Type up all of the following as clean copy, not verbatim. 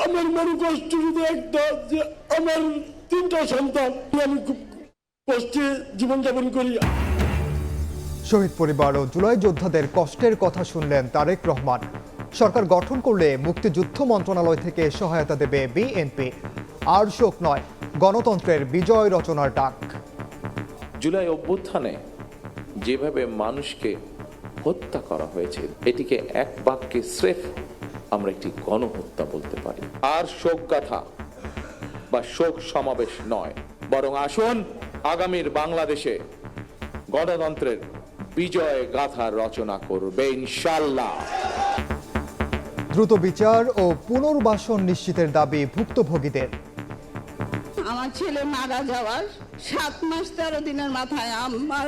আমার মনে কষ্ট শুধু একটা, যে আমার 3টা সন্তান, আমি খুব কষ্টে জীবনযাপন করি। শহীদ পরিবার ও জুলাই যোদ্ধাদের কষ্টের কথা শুনলেন তারেক রহমান। সরকার গঠন করলে মুক্তিযুদ্ধ মন্ত্রণালয় থেকে সহায়তা দেবে বিএনপি। আর শোক নয়, গণতন্ত্রের বিজয় রচনার ডাক। জুলাই অভ্যুত্থানে যেভাবে মানুষকে হত্যা করা হয়েছে, এটিকে এক বাক্যে স্রেফ আমরা একটি গণহত্যা বলতে পারি। আর শোক গাথা বা শোক সমাবেশ নয়, বরং আসুন আগামীর বাংলাদেশে গণতন্ত্রের বিজয় গাথা রচনা করবে ইনশাল্লাহ। দ্রুত বিচার ও পুনর্বাসন নিশ্চিতের দাবি ভুক্তভোগীদের। আমার ছেলে মারা যাওয়ার 7 মাস 13 দিনের মাথায় আমার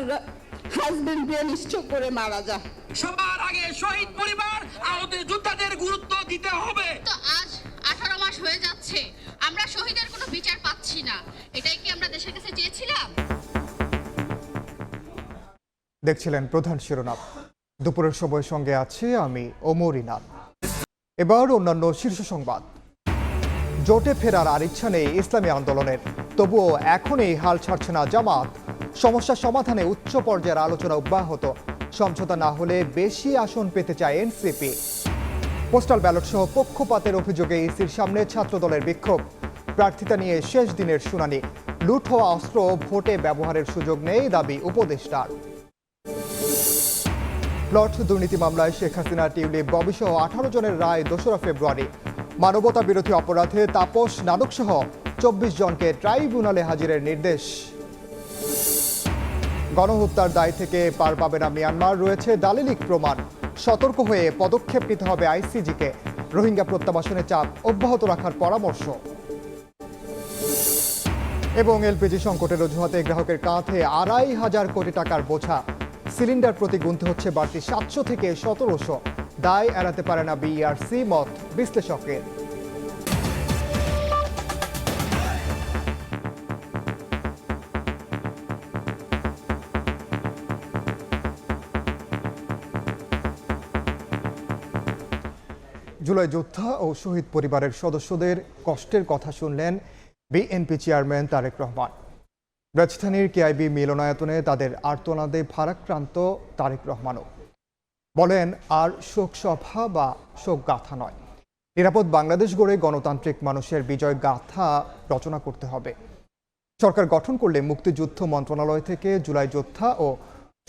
হাজবেন্ড ব্রেন স্ট্রোক করে মারা যায়। সবার আগে শহীদ পরিবার আহত যোদ্ধাদের গুরুত্ব দিতে হবে। তো আজ 18 মাস হয়ে যাচ্ছে, আমরা শহীদের কোনো বিচার পাচ্ছি না। এটাই কি আমরা দেশের কাছে চেয়েছিলাম? দেখছিলেন প্রধান শিরোনাম। দুপুরের সময়ের সঙ্গে আছি আমি ওমর ইনান। এবার অন্যান্য শীর্ষ সংবাদ। জোটে ফেরার আর ইচ্ছা নেই ইসলামী আন্দোলনের, তবুও এখনই হাল ছাড়ছে না জামাত। সমস্যা সমাধানে উচ্চ পর্যায়ের আলোচনা অব্যাহত। সমঝোতা না হলে বেশি আসন পেতে চায় এনসিপি। পোস্টাল ব্যালট সহ পক্ষপাতের অভিযোগে ইসির সামনে ছাত্রদলের বিক্ষোভ। প্রার্থিতা নিয়ে শেষ দিনের শুনানি। লুট হওয়া অস্ত্র ভোটে ব্যবহারের সুযোগ নেই দাবি উপদেষ্টার। প্লট দুর্নীতি মামলায় শেখ হাসিনা, টিউলিপ, ববি সহ 18 জনের রায় 2রা ফেব্রুয়ারি। মানবতা বিরোধী অপরাধে তাপস নানক সহ 24 জনকে ট্রাইব্যুনালে হাজিরের নির্দেশ। গণহত্যার দায় থেকে পার পাবে না মিয়ানমার, রয়েছে দালিলিক প্রমাণ। সতর্ক হয়ে পদক্ষেপ নিতে হবে আইসিজিকে। রোহিঙ্গা প্রত্যাবাসনে চাপ অব্যাহত রাখার পরামর্শ। এবং এলপিজি সংকটের অজুহাতে গ্রাহকের কাঁধে 2,500 কোটি টাকার বোঝা। সিলিন্ডার প্রতি গুনতে হচ্ছে বাড়তি 700 থেকে 1700। দায় এড়াতে পারে না বিইআরসি, মত বিশ্লেষকের। জুলাই যোদ্ধা ও শহীদ পরিবারের সদস্যদের কষ্টের কথা শুনলেন বিএনপি চেয়ারম্যান তারেক রহমান। রাজধানীর কেআইবি মিলনায়তনে তাদের আর্তনাদে ভারাক্রান্ত তারেক রহমানও বলেন, আর শোক সভা বা শোক গাথা নয়, নিরাপদ বাংলাদেশ গড়ে গণতান্ত্রিক মানুষের বিজয় গাথা রচনা করতে হবে। সরকার গঠন করলে মুক্তিযুদ্ধ মন্ত্রণালয় থেকে জুলাই যোদ্ধা ও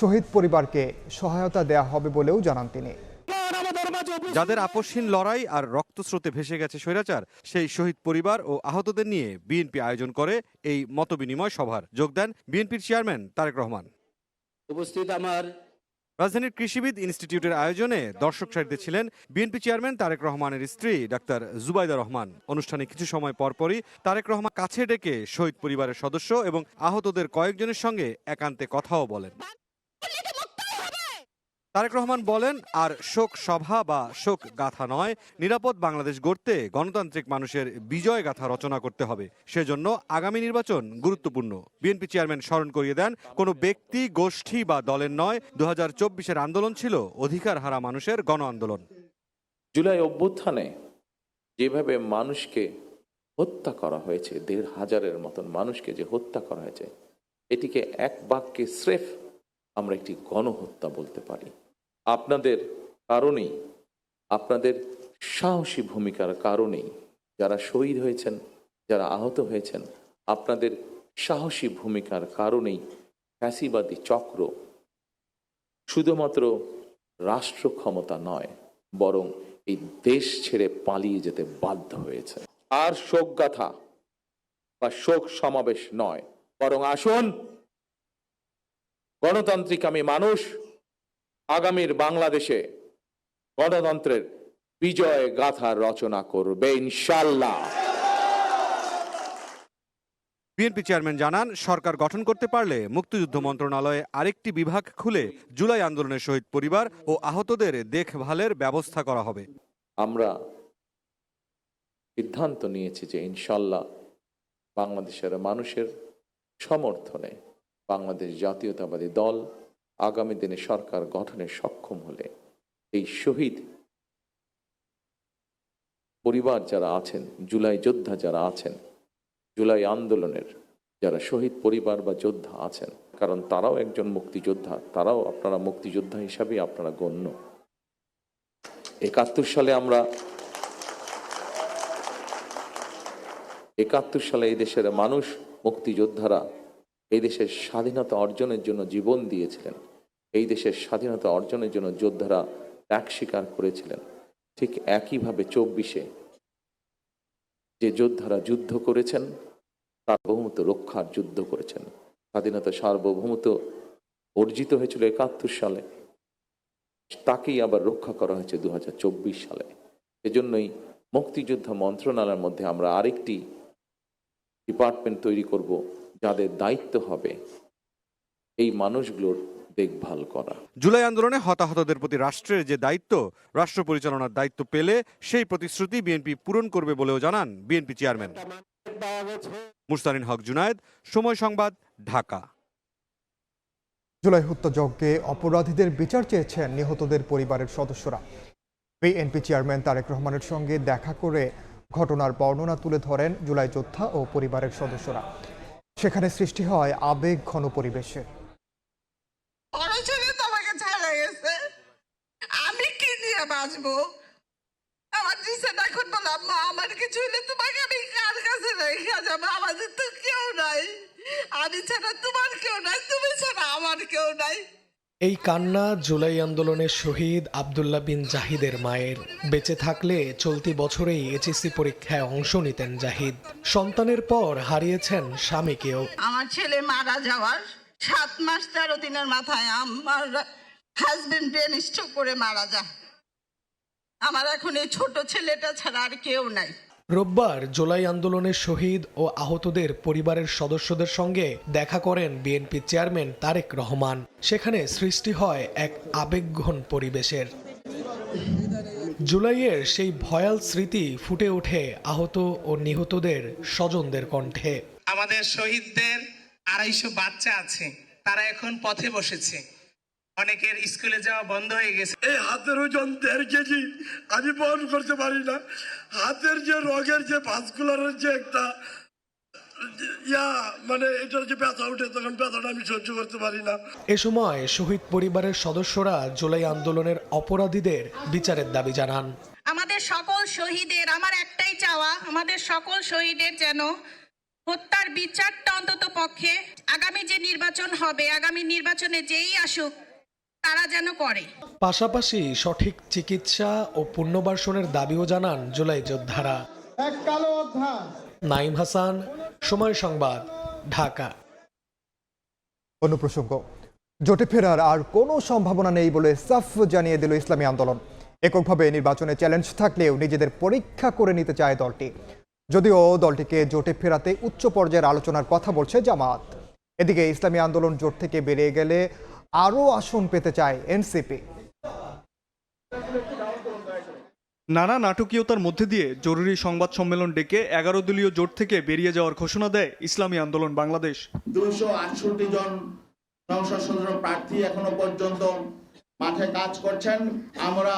শহীদ পরিবারকে সহায়তা দেয়া হবে বলেও জানান তিনি। যাদের আপসহীন লড়াই আর রক্তস্রোতে ভেসে গেছে স্বৈরাচার, সেই শহীদ পরিবার ও আহতদের নিয়ে বিএনপি আয়োজন করে এই মতবিনিময় সভার। যোগ দেন বিএনপির চেয়ারম্যান তারেক রহমান। উপস্থিত আমার রাজধানীর কৃষিবিদ ইনস্টিটিউটের আয়োজনে দর্শক সারিতে ছিলেন বিএনপি চেয়ারম্যান তারেক রহমানের স্ত্রী ডাক্তার জুবাইদা রহমান। অনুষ্ঠানে কিছু সময় পরপরই তারেক রহমান কাছে ডেকে শহীদ পরিবারের সদস্য এবং আহতদের কয়েকজনের সঙ্গে একান্তে কথাও বলেন। তারেক রহমান বলেন, আর শোক সভা বা শোক গাথা নয়, নিরাপদ বাংলাদেশ গড়তে গণতান্ত্রিক মানুষের বিজয় গাথা রচনা করতে হবে। সেজন্য আগামী নির্বাচন গুরুত্বপূর্ণ। বিএনপি চেয়ারম্যান স্মরণ করিয়ে দেন, কোনো ব্যক্তি, গোষ্ঠী বা দলের নয়, 2024-এর আন্দোলন ছিল অধিকার হারা মানুষের গণ আন্দোলন। জুলাই অভ্যুত্থানে যেভাবে মানুষকে হত্যা করা হয়েছে, 1,500-এর মতন মানুষকে যে হত্যা করা হয়েছে, এটিকে এক বাক্যে স্রেফ আমরা একটি গণহত্যা বলতে পারি। আপনাদের কারণেই, আপনাদের সাহসী ভূমিকার কারণেই যারা শহীদ হয়েছেন, যারা আহত হয়েছেন, আপনাদের সাহসী ভূমিকার কারণেই ফ্যাসিবাদী চক্র শুধুমাত্র রাষ্ট্র ক্ষমতা নয়, বরং এই দেশ ছেড়ে পালিয়ে যেতে বাধ্য হয়েছে। আর শোক গাথা বা শোক সমাবেশ নয়, বরং আসুন গণতান্ত্রিক আমি মানুষ আগামীর বাংলাদেশে গণতন্ত্রের বিজয় গাথা রচনা করবে ইনশাল্লাহ। বিএনপি চেয়ারম্যান জানান, সরকার গঠন করতে পারলে মুক্তিযুদ্ধ মন্ত্রণালয়ে আরেকটি বিভাগ খুলে জুলাই আন্দোলনের শহীদ পরিবার ও আহতদের দেখভালের ব্যবস্থা করা হবে। আমরা সিদ্ধান্ত নিয়েছি যে ইনশাল্লাহ বাংলাদেশের মানুষের সমর্থনে বাংলাদেশ জাতীয়তাবাদী দল আগামী দিনে সরকার গঠনে সক্ষম হলে এই শহীদ পরিবার যারা আছেন, জুলাই যোদ্ধা যারা আছেন, জুলাই আন্দোলনের যারা শহীদ পরিবার বা যোদ্ধা আছেন, কারণ তারাও একজন মুক্তিযোদ্ধা, তারাও আপনারা মুক্তিযোদ্ধা হিসাবে আপনারা গণ্য। 71 সালে এই দেশের মানুষ, মুক্তিযোদ্ধারা এই দেশের স্বাধীনতা অর্জনের জন্য জীবন দিয়েছিলেন। এই দেশের স্বাধীনতা অর্জনের জন্য যোদ্ধারা ত্যাগ স্বীকার করেছিলেন। ঠিক একইভাবে 24-এ যে যোদ্ধারা যুদ্ধ করেছেন, সার্বভৌমত্ব রক্ষার যুদ্ধ করেছেন। স্বাধীনতা সার্বভৌমত্ব অর্জিত হয়েছিল 71 সালে, তাকেই আবার রক্ষা করা হয়েছে 2024 সালে। এজন্যই মুক্তিযোদ্ধা মন্ত্রণালয়ের মধ্যে আমরা আরেকটি ডিপার্টমেন্ট তৈরি করব, যাদের দায়িত্ব হবে এই মানুষগুলোর দেখভাল করা। জুলাই আন্দোলনে হতাহতদের প্রতি রাষ্ট্রের যে দায়িত্ব, রাষ্ট্র পরিচালনার দায়িত্ব পেলে সেই প্রতিশ্রুতি বিএনপি পূরণ করবে বলেও জানান বিএনপি চেয়ারম্যান। মুস্তারিন হক জুনায়েদ, সময় সংবাদ, ঢাকা। জুলাই হত্যাযজ্ঞে অপরাধীদের বিচার চেয়েছেন নিহতদের পরিবারের সদস্যরা। বিএনপি চেয়ারম্যান তারেক রহমানের সঙ্গে দেখা করে ঘটনার বর্ণনা তুলে ধরেন জুলাই যোদ্ধা ও পরিবারের সদস্যরা। সেখানে সৃষ্টি হয় আবেগ ঘন পরিবেশের। তোমাকে ছাড়া গেছে, আমি কি নিয়ে বাঁচবো? আমার রিসেন্ট এখন বললাম, মা আমার কিছু হলে তোমাকে আমি কার কাছে রেখে যাবো? আমাদের তো কেউ নাই, আমি ছাড়া তোমার কেউ নাই, তুমি ছাড়া আমার কেউ নাই। এই কান্না জুলাই আন্দোলনের শহীদ আব্দুল্লাহ বিন জাহিদের মায়ের। বেঁচে থাকলে চলতি বছরেই এইচএসসি পরীক্ষায় অংশ নিতেন জাহিদ। সন্তানের পর হারিয়েছেন স্বামীকেও। আমার ছেলে মারা যাওয়ার 7 মাস 13 দিনের মাথায় আমার হাজবেন্ড ব্রেন স্ট্রোক করে মারা যায়। আমার এখন এই ছোট ছেলেটা ছাড়া আর কেউ নাই। রোববার জুলাই আন্দোলনের শহীদ ও আহতদের পরিবারের সদস্যদের সঙ্গে দেখা করেন বিএনপি চেয়ারম্যান তারেক রহমান। সেখানে সৃষ্টি হয় এক আবেগঘন পরিবেশের। জুলাইয়ের সেই ভয়াল স্মৃতি ফুটে ওঠে আহত ও নিহতদের স্বজনদের কণ্ঠে। আমাদের শহীদদের 250 বাচ্চা আছে, তারা এখন পথে বসেছে। অনেকের স্কুলে যাওয়া বন্ধ হয়ে গেছে। এই হাতের ওজন 1.5 কেজি আমি বহন করতে পারি না। হাতের যে রোগের যে ভাস্কুলারের যে একটা মানে এটার যে ব্যথা উঠে, তখন ব্যথাটা আমি সহ্য করতে পারি না। এ সময় শহীদ পরিবারের সদস্যরা জুলাই আন্দোলনের অপরাধীদের বিচারের দাবি জানান। আমাদের সকল শহীদের, আমার একটাই চাওয়া, আমাদের সকল শহীদের যেন হত্যার বিচারটা অন্তত পক্ষে আগামী যে নির্বাচন হবে, আগামী নির্বাচনে যেই আসুক তারা যেন করে। পাশাপাশি সঠিক চিকিৎসা ও পুনর্বাসনের দাবিও জানান জুলাই যোদ্ধারা। নাইম হাসান, সময় সংবাদ, ঢাকা। অন্য প্রসঙ্গ, জোটে ফেরার আর কোনো সম্ভাবনা নেই বলে সাফ জানিয়ে দিল ইসলামী আন্দোলন। এককভাবে নির্বাচনে চ্যালেঞ্জ থাকলেও নিজেদের পরীক্ষা করে নিতে চায় দলটি। যদিও দলটিকে জোটে ফেরাতে উচ্চ পর্যায়ের আলোচনার কথা বলছে জামায়াত। এদিকে ইসলামী আন্দোলন জোট থেকে বেরিয়ে গেলে আরও আসন পেতে চায় এনসিপি। নানা নাটকীয়তার মধ্যে দিয়ে জরুরি সংবাদ সম্মেলন ডেকে 11 দলীয় জোট থেকে বেরিয়ে যাওয়ার ঘোষণা দেয় ইসলামী আন্দোলন বাংলাদেশ। 268 জন সংসদ সদস্য প্রার্থী এখনো পর্যন্ত মাঠে কাজ করছেন। আমরা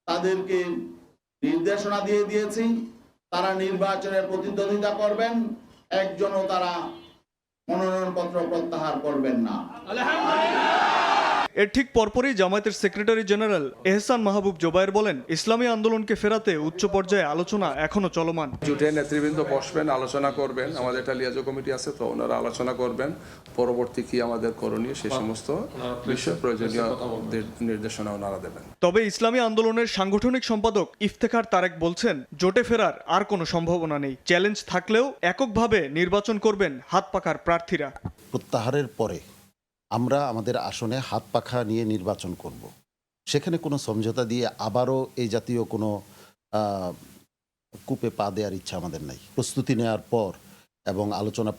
তাদেরকে নির্দেশনা দিয়ে দিয়েছি, তারা নির্বাচনে প্রতিদ্বন্দ্বিতা করবেন, একজনও তারা মনোনয়নপত্র প্রত্যাহার করবেন না। এর ঠিক পরপরই জামায়াতের সেক্রেটারি জেনারেল এহসান মাহবুব জোবায়ের বলেন, ইসলামী আন্দোলনকে ফেরাতে উচ্চ পর্যায়ে আলোচনা এখনো চলমান। জোটের নেতৃবৃন্দ বসবেন, আলোচনা করবেন। আমাদের একটা লিয়াজো কমিটি আছে, তো ওনারা আলোচনা করবেন পরবর্তী কি আমাদের করণীয়, সে সমস্ত বিষয়ে প্রয়োজনীয় নির্দেশনা ওনারা দেবেন। তবে ইসলামী আন্দোলনের সাংগঠনিক সম্পাদক ইফতেখার তারেক বলছেন, জোটে ফেরার আর কোনো সম্ভাবনা নেই। চ্যালেঞ্জ থাকলেও এককভাবে নির্বাচন করবেন হাত পাখার প্রার্থীরা। প্রত্যাহারের পরে আমরা আমাদের আসনে হাত পাখা নিয়ে নির্বাচন করব। সেখানে কোনো সমঝোতা দিয়ে আবারও এই জাতীয় কোনো কূপে পা দেওয়ার ইচ্ছা আমাদের নাই। প্রস্তুতি নেওয়ার পর এবং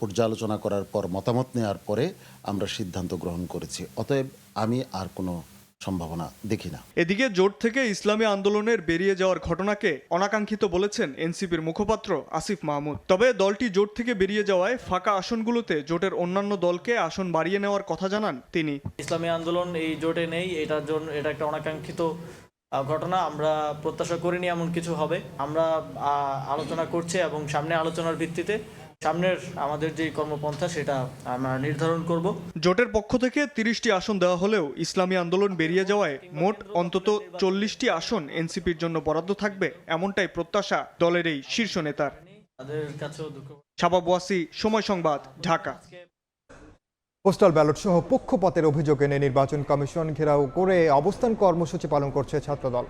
পর্যালোচনা করার পর, মতামত নেওয়ার পরে আমরা সিদ্ধান্ত গ্রহণ করেছি। অতএব আমি আর কোনো সম্ভাবনা দেখি না। এদিকে জোট থেকে ইসলামী আন্দোলনের বেরিয়ে যাওয়ার ঘটনাকে অনাকাঙ্ক্ষিত বলেছেন এনসিপির মুখপাত্র আসিফ মাহমুদ। তবে দলটি জোট থেকে বেরিয়ে যাওয়ায় ফাঁকা আসনগুলোতে জোটের অন্যান্য দলকে আসন বাড়িয়ে নেওয়ার কথা জানান তিনি। ইসলামী আন্দোলন এই জোটে নেই, এটা একটা অনাকাঙ্ক্ষিত ঘটনা আমরা প্রত্যাশা করিনি এমন কিছু হবে। আমরা আলোচনা করছি এবং সামনে আলোচনার ভিত্তিতে সামনের আমাদের যে কর্মপন্থা সেটা আমরা নির্ধারণ করব। জোটের পক্ষ থেকে 30টি আসন দেওয়া হলেও ইসলামী আন্দোলন বেরিয়ে যাওয়ায় মোট অন্তত 40টি আসন এনসিপির জন্য বরাদ্দ থাকবে, এমনটাই প্রত্যাশা দলের এই শীর্ষ নেতার। তাদের কাছেও দুঃখ। শাবাব ওয়াসি, সময় সংবাদ, ঢাকা। পোস্টাল ব্যালট সহ পক্ষপাতের অভিযোগ এনে নির্বাচন কমিশন ঘেরাও করে অবস্থান কর্মসূচি পালন করছে ছাত্রদল।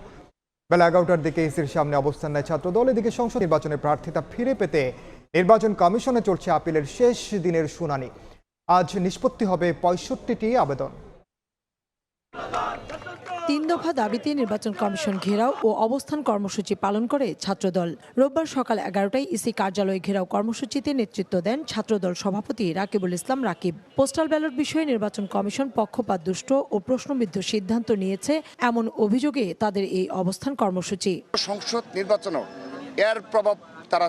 বেলা 11টার দিকে ইসির সামনে অবস্থান নেয় ছাত্রদল। এদিকে সংসদ নির্বাচনে প্রার্থিতা ফিরে পেতে নির্বাচন কমিশনে চলছে আপিলের শেষ দিনের শুনানি। আজ নিষ্পত্তি হবে 65টি আবেদন। 3 দফা দাবিতে নির্বাচন কমিশন ঘেরাও ও অবস্থান কর্মসূচি পালন করে ছাত্রদল। রোববার সকাল 11টায় ইসি কার্যালয়ে ঘেরাও কর্মসূচিতে নেতৃত্ব দেন ছাত্রদল সভাপতি রাকিবুল ইসলাম রাকিব। পোস্টাল ব্যালট বিষয়ে নির্বাচন কমিশন পক্ষপাতদুষ্ট ও প্রশ্নবিদ্ধ সিদ্ধান্ত নিয়েছে এমন অভিযোগে তাদের এই অবস্থান কর্মসূচি। সংসদ নির্বাচনও এর প্রভাব তারা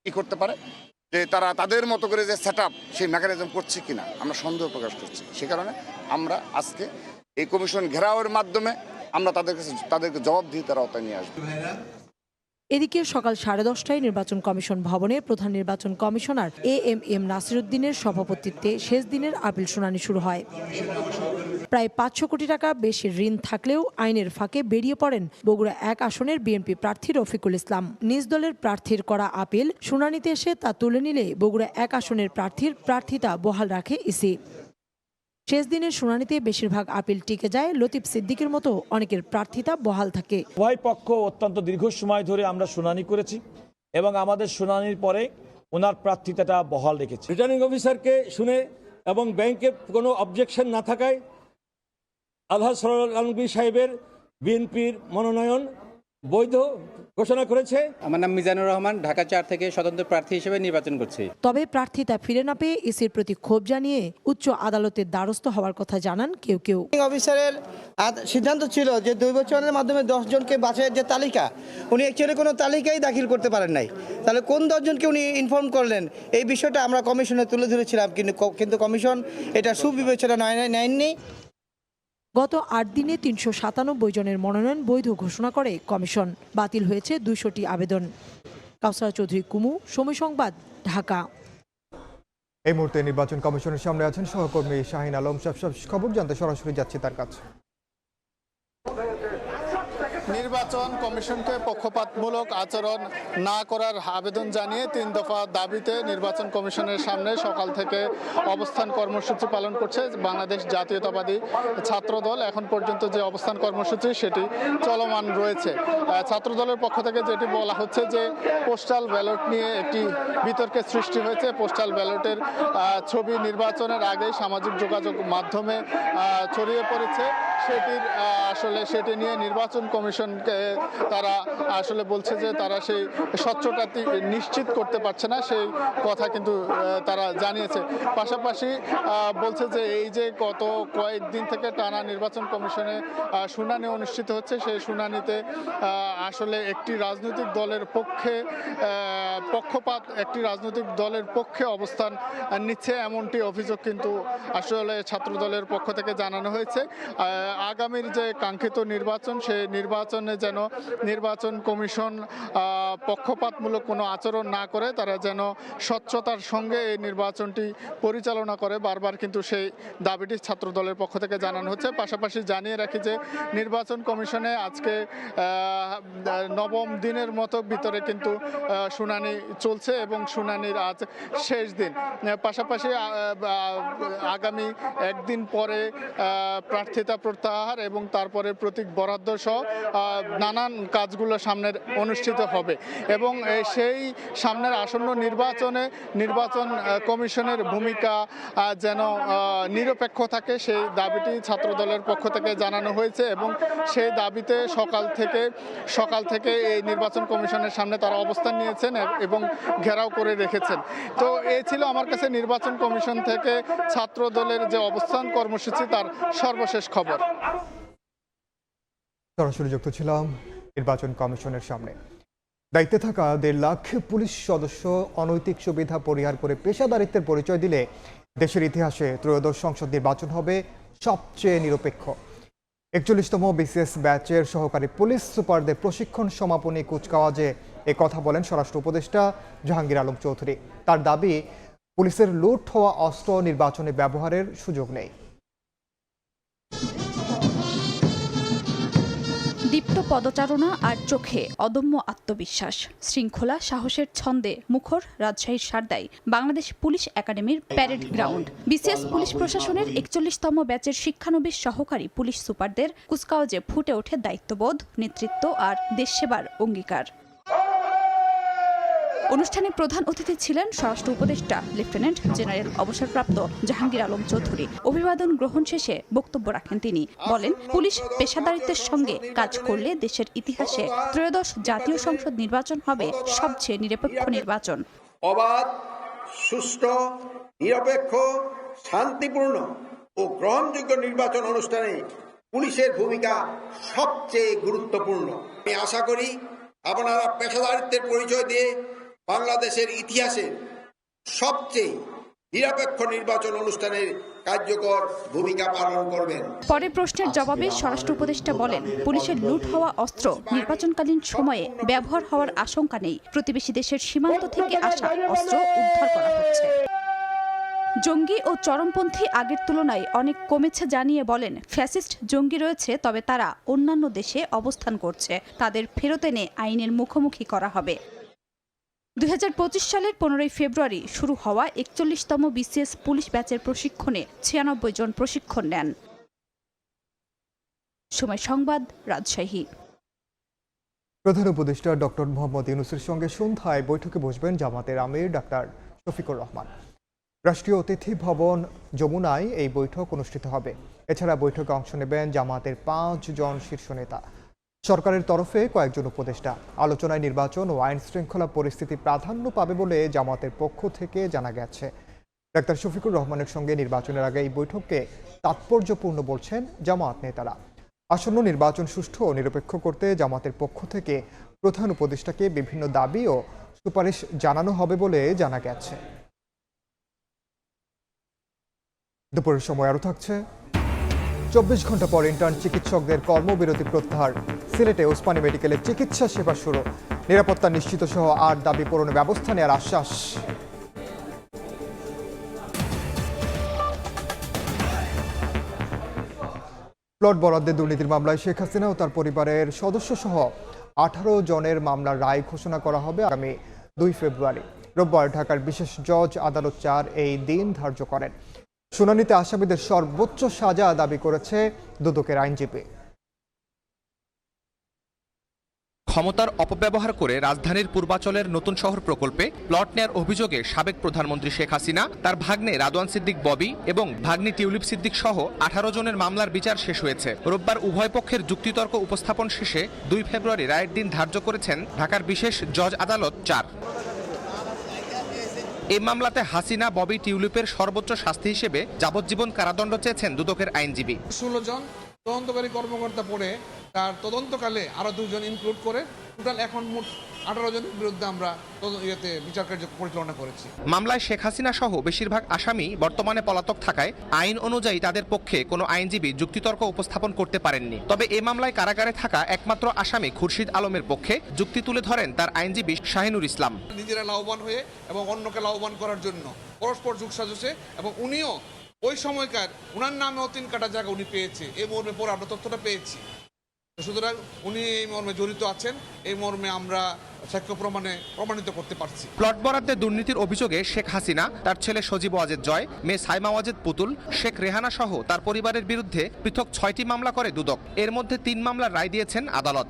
কি করতে পারে, যে তারা তাদের মতো করে যে সেটআপ সেই মেকানিজম করছে কিনা আমরা সন্দেহ প্রকাশ করছি। সে কারণে আমরা আজকে এই কমিশন ঘেরাওয়ের মাধ্যমে আমরা তাদেরকে জবাবদিহিতার আওতায় নিয়ে আসবো। এদিকে সকাল 10:30টায় নির্বাচন কমিশন ভবনে প্রধান নির্বাচন কমিশনার এএমএম নাসিরউদ্দিনের সভাপতিত্বে শেষ দিনের আপিল শুনানি শুরু হয়। প্রায় 500 কোটি টাকা বেশি ঋণ থাকলেও আইনের ফাঁকে বেরিয়ে পড়েন বগুড়া 1 আসনের বিএনপি প্রার্থী রফিকুল ইসলাম। নিজ দলের প্রার্থীর করা আপিল শুনানিতে এসে তা তুলে নিলে বগুড়া 1 আসনের প্রার্থীর প্রার্থিতা বহাল রাখে ইসি। শেষ দিনের শুনানিতে বেশিরভাগ আপিল টিকে যায়, লতিফ সিদ্দিকের মতো অনেকের প্রার্থিতা বহাল থাকে। উভয় পক্ষ অত্যন্ত দীর্ঘ সময় ধরে আমরা শুনানি করেছি এবং আমাদের শুনানির পরে ওনার প্রার্থিতাটা বহাল রেখেছে। রিটার্নিং অফিসারকে শুনে এবং ব্যাংকের কোনো অবজেকশন না থাকায় আলহাজ সরওয়ার আলমগীর সাহেবের বিএনপির মনোনয়ন বৈধ ঘোষণা করেছে। আমার নাম মিজানুর রহমান, ঢাকা 4 থেকে স্বতন্ত্র প্রার্থী হিসেবে নির্বাচন করছি। তবে প্রার্থিতা ফিরে না পেয়ে ইসির প্রতি ক্ষোভ জানিয়ে উচ্চ আদালতের দ্বারস্থ হওয়ার কথা জানান কেউ কেউ। অফিসারের সিদ্ধান্ত ছিল যে 2 বছরের মাধ্যমে 10 জনকে বাছাইয়ের যে তালিকা, উনি অ্যাকচুয়ালি কোনো তালিকাই দাখিল করতে পারেন নাই। তাহলে কোন 10 জনকে উনি ইনফর্ম করলেন, এই বিষয়টা আমরা কমিশনে তুলে ধরেছিলাম, কিন্তু কমিশন এটা সুবিবেচনা নেয়নি। গত 8 দিনে 397 জনের মনোনয়ন বৈধ ঘোষণা করে কমিশন। বাতিল হয়েছে 200টি আবেদন। কাউসার চৌধুরী কুমু, সময় সংবাদ, ঢাকা। এই মুহূর্তে নির্বাচন কমিশনের সামনে আছেন সহকর্মী শাহিন আলম। সব খবর জানতে সরাসরি যাচ্ছি তার কাছে। নির্বাচন কমিশনকে পক্ষপাতমূলক আচরণ না করার আবেদন জানিয়ে 3 দফা দাবিতে নির্বাচন কমিশনের সামনে সকাল থেকে অবস্থান কর্মসূচি পালন করছে বাংলাদেশ জাতীয়তাবাদী ছাত্রদল। এখন পর্যন্ত যে অবস্থান কর্মসূচি সেটি চলমান রয়েছে। ছাত্রদলের পক্ষ থেকে যেটি বলা হচ্ছে যে পোস্টাল ব্যালট নিয়ে একটি বিতর্কের সৃষ্টি হয়েছে। পোস্টাল ব্যালটের ছবি নির্বাচনের আগে সামাজিক যোগাযোগ মাধ্যমে ছড়িয়ে পড়েছে। সেটি নিয়ে নির্বাচন কমিশনকে তারা আসলে বলছে যে তারা সেই স্বচ্ছতা নিশ্চিত করতে পারছে না, সেই কথা কিন্তু তারা জানিয়েছে। পাশাপাশি বলছে যে এই যে গত কয়েকদিন থেকে টানা নির্বাচন কমিশনে শুনানি অনুষ্ঠিত হচ্ছে, সেই শুনানিতে আসলে একটি রাজনৈতিক দলের পক্ষে পক্ষপাত একটি রাজনৈতিক দলের পক্ষে অবস্থান নিচ্ছে, এমনটি অভিযোগ কিন্তু আসলে ছাত্রদলের পক্ষ থেকে জানানো হয়েছে। আগামীর যে কাঙ্ক্ষিত নির্বাচন, সেই নির্বাচনে যেন নির্বাচন কমিশন পক্ষপাতমূলক কোনো আচরণ না করে, তারা যেন স্বচ্ছতার সঙ্গে এই নির্বাচনটি পরিচালনা করে, বারবার কিন্তু সেই দাবিটি ছাত্রদলের পক্ষ থেকে জানানো হচ্ছে। পাশাপাশি জানিয়ে রাখি যে নির্বাচন কমিশনে আজকে 9ম দিনের মতো ভিতরে কিন্তু শুনানি চলছে এবং শুনানির আজ শেষ দিন। পাশাপাশি আগামী একদিন পরে প্রার্থিতা প্রত্যাহার এবং তারপরে প্রতীক বরাদ্দ সহ নানান কাজগুলো সামনের অনুষ্ঠিত হবে এবং সেই সামনের আসন্ন নির্বাচন কমিশনের ভূমিকা যেন নিরপেক্ষ থাকে, সেই দাবিটি ছাত্রদলের পক্ষ থেকে জানানো হয়েছে এবং সেই দাবিতে সকাল থেকে এই নির্বাচন কমিশনের সামনে তারা অবস্থান নিয়েছেন এবং ঘেরাও করে রেখেছেন। তো এই ছিল আমার কাছে নির্বাচন কমিশন থেকে ছাত্রদলের যে অবস্থান কর্মসূচি তার সর্বশেষ খবর। সরাসরি যুক্ত ছিলাম নির্বাচন কমিশনের সামনে। দায়িত্বে থাকা 1.5 লাখ পুলিশ সদস্য অনৈতিক সুবিধা পরিহার করে পেশাদারিত্বের পরিচয় দিলে দেশের ইতিহাসে ত্রয়োদশ সংসদ নির্বাচন হবে সবচেয়ে নিরপেক্ষ। 41তম বিসিএস ব্যাচের সহকারী পুলিশ সুপারদের প্রশিক্ষণ সমাপনী কুচকাওয়াজে এ কথা বলেন স্বরাষ্ট্র উপদেষ্টা জাহাঙ্গীর আলম চৌধুরী। তার দাবি, পুলিশের লুট হওয়া অস্ত্র নির্বাচনে ব্যবহারের সুযোগ নেই। দীপ্ত পদচারণা আর চোখে অদম্য আত্মবিশ্বাস, শৃঙ্খলা সাহসের ছন্দে মুখর রাজশাহীর সারদায় বাংলাদেশ পুলিশ একাডেমির প্যারেড গ্রাউন্ড। বিসিএস পুলিশ প্রশাসনের 41তম ব্যাচের শিক্ষানবিশ সহকারী পুলিশ সুপারদের কুচকাওয়াজে ফুটে ওঠে দায়িত্ববোধ, নেতৃত্ব আর দেশ সেবার অঙ্গীকার। অনুষ্ঠানে প্রধান অতিথি ছিলেন স্বরাষ্ট্র উপদেষ্টা লেফটেন্যান্ট জেনারেল অবসরপ্রাপ্ত জাহাঙ্গীর আলম চৌধুরী। অভিবাদন গ্রহণ শেষে বক্তব্য রাখেন তিনি। বলেন, পুলিশ পেশাদারিত্বের সঙ্গে কাজ করলে দেশের ইতিহাসে ত্রয়োদশ জাতীয় সংসদ নির্বাচন হবে সবচেয়ে নিরপেক্ষ নির্বাচন। অবাধ, সুষ্ঠু, নিরপেক্ষ, শান্তিপূর্ণ ও গ্রহণযোগ্য নির্বাচন অনুষ্ঠানে পুলিশের ভূমিকা সবচেয়ে গুরুত্বপূর্ণ। আমি আশা করি আপনারা পেশাদারিত্বের পরিচয় দিয়ে বাংলাদেশের ইতিহাসে সবচেয়ে নিরপেক্ষ নির্বাচন অনুষ্ঠানের কার্যকর ভূমিকা পালন করবেন। পরে প্রশ্নের জবাবে স্বরাষ্ট্র উপদেষ্টা বলেন, পুলিশের লুট হওয়া অস্ত্র নির্বাচনকালীন সময়ে ব্যবহার হওয়ার আশঙ্কা নেই। প্রতিবেশী দেশের সীমান্ত থেকে আসা অস্ত্র উদ্ধার করা হচ্ছে। জঙ্গি ও চরমপন্থী আগের তুলনায় অনেক কমেছে জানিয়ে বলেন, ফ্যাসিস্ট জঙ্গি রয়েছে, তবে তারা অন্যান্য দেশে অবস্থান করছে। তাদের ফেরত এনে আইনের মুখোমুখি করা হবে। 2025 সালের 15 ফেব্রুয়ারি শুরু হওয়া 41তম বিসিএস পুলিশ ব্যাচের প্রশিক্ষণে 96 জন প্রশিক্ষণ নেন। সময় সংবাদ, রাজশাহী। প্রধান উপদেষ্টা ডক্টর মোহাম্মদ ইউনূসের সঙ্গে সন্ধ্যায় বৈঠকে বসবেন জামাতের আমির ডাক্তার শফিকুর রহমান। রাষ্ট্রীয় অতিথি ভবন যমুনায় এই বৈঠক অনুষ্ঠিত হবে। এছাড়া বৈঠকে অংশ নেবেন জামাতের 5 জন শীর্ষ নেতা, সরকারের তরফে কয়েকজন উপদেষ্টা। আলোচনায় নির্বাচন ও আইন শৃঙ্খলা পরিস্থিতি প্রাধান্য পাবে বলে জামাতের পক্ষ থেকে জানা গেছে। ডাক্তার শফিকুর রহমানের সঙ্গে নির্বাচনের আগে এই বৈঠককে তাৎপর্যপূর্ণ বলছেন জামাত নেতারা। আসন্ন নির্বাচন সুষ্ঠু ও নিরপেক্ষ করতে জামাতের পক্ষ থেকে প্রধান উপদেষ্টাকে বিভিন্ন দাবি ও সুপারিশ জানানো হবে বলে জানা গেছে। দুপুরের সময় আরও থাকছে। 24 ঘন্টা পর ইন্টার্ন চিকিৎসকদের কর্মবিরতি প্রত্যাহার। সিলেটে ওসমানী মেডিকেলে চিকিৎসা সেবা শুরু। নিরাপত্তা নিশ্চিত সহ 8 দাবি পূরণের ব্যবস্থা নেওয়ার আশ্বাস। প্লট বরাদ্দের দুর্নীতির মামলায় শেখ হাসিনা ও তার পরিবারের সদস্য সহ 18 জনের মামলার রায় ঘোষণা করা হবে আগামী 2 ফেব্রুয়ারি। রোববার ঢাকার বিশেষ জজ আদালত 4 এই দিন ধার্য করেন। শুনানিতে আসামিদের সর্বোচ্চ সাজা দাবি করেছে দুদকের আইনজীবী। ক্ষমতার অপব্যবহার করে রাজধানীর পূর্বাচলের নতুন শহর প্রকল্পে প্লট নেয়ার অভিযোগে সাবেক প্রধানমন্ত্রী শেখ হাসিনা, তার ভাগ্নে রাদওয়ান সিদ্দিক ববি এবং ভাগ্নি টিউলিপ সিদ্দিক সহ 18 জনের মামলার বিচার শেষ হয়েছে। রোববার উভয় পক্ষের যুক্তিতর্ক উপস্থাপন শেষে 2 ফেব্রুয়ারি রায়ের দিন ধার্য করেছেন ঢাকার বিশেষ জজ আদালত 4। এই মামলাতে হাসিনা, ববি, টিউলিপের সর্বোচ্চ শাস্তি হিসেবে যাবজ্জীবন কারাদণ্ড চেয়েছেন দুদকের আইনজীবী। 16 জন তদন্তকারী কর্মকর্তা পড়ে তার তদন্তকালে আরো 2 জন ইনক্লুড করে টোটাল এখন মোট 18 জনের বিরুদ্ধে আমরা বিচার কার্য পরিচালনা করেছি। মামলায় শেখ হাসিনা সহ বেশিরভাগ আসামি বর্তমানে পলাতক থাকায় আইন অনুযায়ী তাদের পক্ষে কোনো আইনজীবী যুক্তিতর্ক উপস্থাপন করতে পারেননি। তবে এই মামলায় কারাগারে থাকা একমাত্র আসামি খুরশিদ আলমের পক্ষে যুক্তি তুলে ধরেন তার আইনজীবী শাহিনুর ইসলাম। নিজেরা লাভবান হয়ে এবং অন্যকে লাভবান করার জন্য পরস্পর যুগসাজশে, এবং উনিও ওই সময়কার উনার নামেও 3 কাটা জায়গা উনি পেয়েছে, এই মর্মে পরে আমরা তথ্যটা পেয়েছি। সুতরাং উনি এই মর্মে জড়িত আছেন, এই মর্মে আমরা সাক্ষ্য প্রমাণিত করতে পারছি। প্লট বরাদ্দে দুর্নীতির অভিযোগে শেখ হাসিনা, তার ছেলে সজীব ওয়াজেদ জয়, মেয়ে সাইমা ওয়াজেদ পুতুল, শেখ রেহানা সহ তার পরিবারের বিরুদ্ধে পৃথক 6টি মামলা করে দুদক। এর মধ্যে 3 মামলার রায় দিয়েছেন আদালত।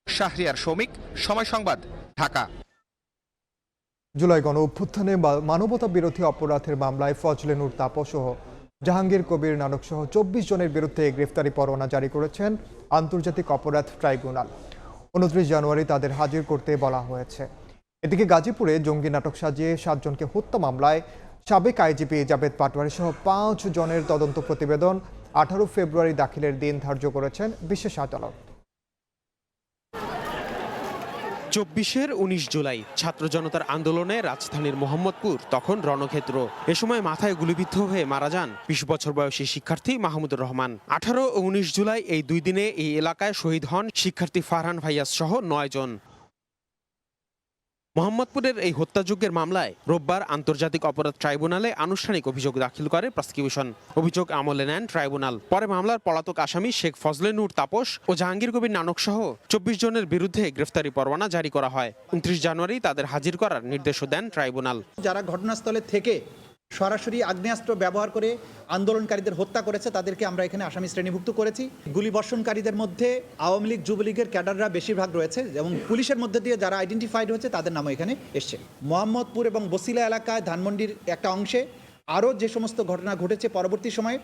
শাহরিয়ার শৌমিক, সময় সংবাদ, ঢাকা। জুলাই গণ অভ্যুত্থানে মানবতা বিরোধী অপরাধের মামলায় ফজলে নূর তাপস সহ জাহাঙ্গীর কবির নানক সহ 24 জনের বিরুদ্ধে গ্রেফতারি পরোয়ানা জারি করেছেন আন্তর্জাতিক অপরাধ ট্রাইব্যুনাল। 29 জানুয়ারি তাদের হাজির করতে বলা হয়েছে। এদিকে গাজীপুরে জঙ্গি নাটক সাজিয়ে 7 জনকে হত্যা মামলায় সাবেক আইজিপি জাবেদ পাটোয়ারি সহ 5 জনের তদন্ত প্রতিবেদন 18 ফেব্রুয়ারি দাখিলের দিন ধার্য করেছেন বিশেষ আদালত। 24-এর 19 জুলাই ছাত্র জনতার আন্দোলনে রাজধানীর মোহাম্মদপুর তখন রণক্ষেত্র। এ সময় মাথায় গুলিবিদ্ধ হয়ে মারা যান 20 বছর বয়সী শিক্ষার্থী মাহমুদুর রহমান। 18 ও 19 জুলাই এই 2 দিনে এই এলাকায় শহীদ হন শিক্ষার্থী ফারহান ফাইয়াজ সহ 9 জন। মোহাম্মদপুরের এই হত্যাযজ্ঞের মামলায় রোববার আন্তর্জাতিক অপরাধ ট্রাইব্যুনালে আনুষ্ঠানিক অভিযোগ দাখিল করে প্রসিকিউশন। অভিযোগ আমলে নেন ট্রাইব্যুনাল। পরে মামলার পলাতক আসামি শেখ ফজলে নূর তাপস ও জাহাঙ্গীর কবির নানক সহ 24 জনের বিরুদ্ধে গ্রেফতারি পরোয়ানা জারি করা হয়। 29 জানুয়ারি তাদের হাজির করার নির্দেশও দেন ট্রাইব্যুনাল। যারা ঘটনাস্থলে থেকে সরাসরি আগ্নেয়াস্ত্র ব্যবহার করে আন্দোলনকারীদের হত্যা করেছে তাদেরকে আমরা এখানে আসামি শ্রেণীভুক্ত করেছি। গুলিবর্ষণকারীদের মধ্যে আওয়ামী লীগ যুবলীগের ক্যাডাররা বেশিরভাগ রয়েছে এবং পুলিশের মধ্যে দিয়ে যারা আইডেন্টিফাইড হয়েছে তাদের নামও এখানে এসছে। মোহাম্মদপুর এবং বসিলা এলাকায় ধানমন্ডির একটা অংশে আরও যে সমস্ত ঘটনা ঘটেছে পরবর্তী সময়ে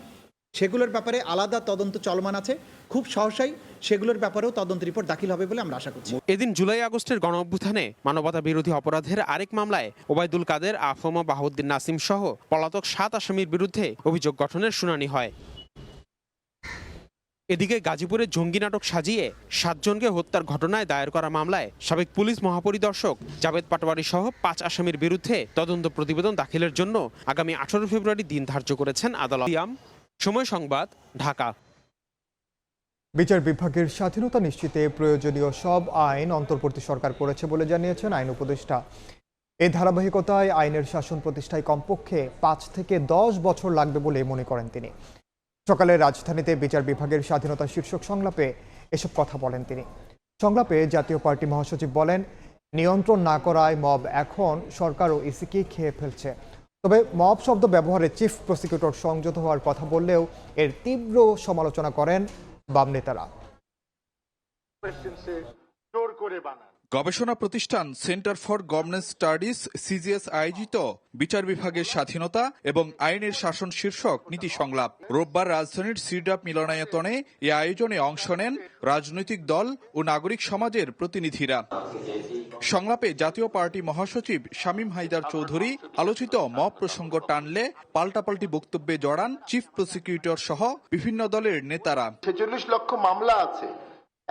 সেগুলোর ব্যাপারে আলাদা তদন্ত চলমান আছে। খুব সহসাই সেগুলোর ব্যাপারেও তদন্ত রিপোর্ট দাখিল হবে বলে আমরা আশা করছি। এদিন জুলাই আগস্টের গণঅভ্যুত্থানে মানবতা বিরোধী অপরাধের আরেক মামলায় ওবায়দুল কাদের, আফম, বাহাউদ্দিন নাসিম সহ পলাতক 7 আসামির বিরুদ্ধে অভিযোগ গঠনের শুনানি হয়। এদিকে গাজীপুরে জঙ্গি নাটক সাজিয়ে 7 জনকে হত্যার ঘটনায় দায়ের করা মামলায় সাবেক পুলিশ মহাপরিদর্শক জাভেদ পাটোয়ারি সহ 5 আসামির বিরুদ্ধে তদন্ত প্রতিবেদন দাখিলের জন্য আগামী 18 ফেব্রুয়ারি দিন ধার্য করেছেন আদালত। সময় সংবাদ, ঢাকা। বিচার বিভাগের স্বাধীনতা নিশ্চিতে প্রয়োজনীয় সব আইন অন্তর্বর্তী সরকার করেছে বলে জানিয়েছেন আইন উপদেষ্টা। এই ধারাবাহিকতায় আইনের শাসন প্রতিষ্ঠায় কমপক্ষে 5 থেকে 10 বছর লাগবে বলে মনে করেন তিনি। সকালে রাজধানীতে বিচার বিভাগের স্বাধীনতা শীর্ষক সংলাপে এসব কথা বলেন তিনি। সংলাপে জাতীয় পার্টি মহাসচিব বলেন, নিয়ন্ত্রণ না করায় মব এখন সরকার ও ইসিকে খেয়ে ফেলছে। তবে মব শব্দ ব্যবহারে চিফ প্রসিকিউটর সংযত হওয়ার কথা বললেও এর তীব্র সমালোচনা করেন বাম নেতারা। গবেষণা প্রতিষ্ঠান centre for governance studies CGS আয়োজিত বিচার বিভাগের স্বাধীনতা এবং আইনের শাসন শীর্ষক নীতি সংলাপ রোববার রাজধানীর সিডাপ মিলনায়তনে এই আয়োজনে অংশ নেন রাজনৈতিক দল ও নাগরিক সমাজের প্রতিনিধিরা। সংলাপে জাতীয় পার্টি মহাসচিব শামীম হায়দার চৌধুরী আলোচিত মব প্রসঙ্গ টানলে পাল্টাপাল্টি বক্তব্যে জড়ান চিফ প্রসিকিউটর সহ বিভিন্ন দলের নেতারা। 46 লক্ষ মামলা আছে,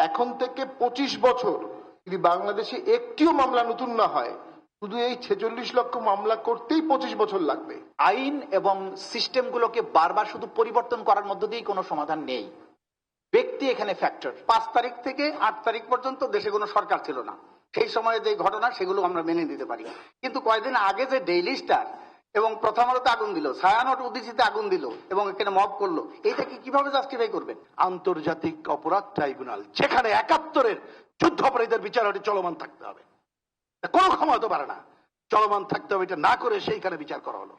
এখন থেকে 25 বছর যদি বাংলাদেশে একটিও মামলা নতুন না হয়, শুধু এই 46 লক্ষ মামলা করতেই 25 বছর লাগবে। আইন এবং সিস্টেমগুলোকে বারবার শুধু পরিবর্তন করার মধ্য দিয়ে কোনো সমাধান নেই। ব্যক্তি এখানে ফ্যাক্টর। 5 তারিখ থেকে 8 তারিখ পর্যন্ত দেশে কোনো সরকার ছিল না। সেই সময়ে যে ঘটনা সেগুলো আমরা মেনে নিতে পারি, কিন্তু কয়েকদিন আগে যে ডেইলি স্টার এবং প্রথম আলোতে আগুন দিল, ছায়ানট উদ্দেশ্যে আগুন দিল এবং এখানে মব করলো, এইটাকে কিভাবে জাস্টিফাই করবেন? আন্তর্জাতিক অপরাধ ট্রাইব্যুনাল, যেখানে 71-এর যুদ্ধ অপরাধীদের বিচার চলমান থাকতে হবে, কোনো ক্ষমা হতে পারে না, চলমান থাকতে হবে। এটা না করে সেইখানে বিচার করা হলো।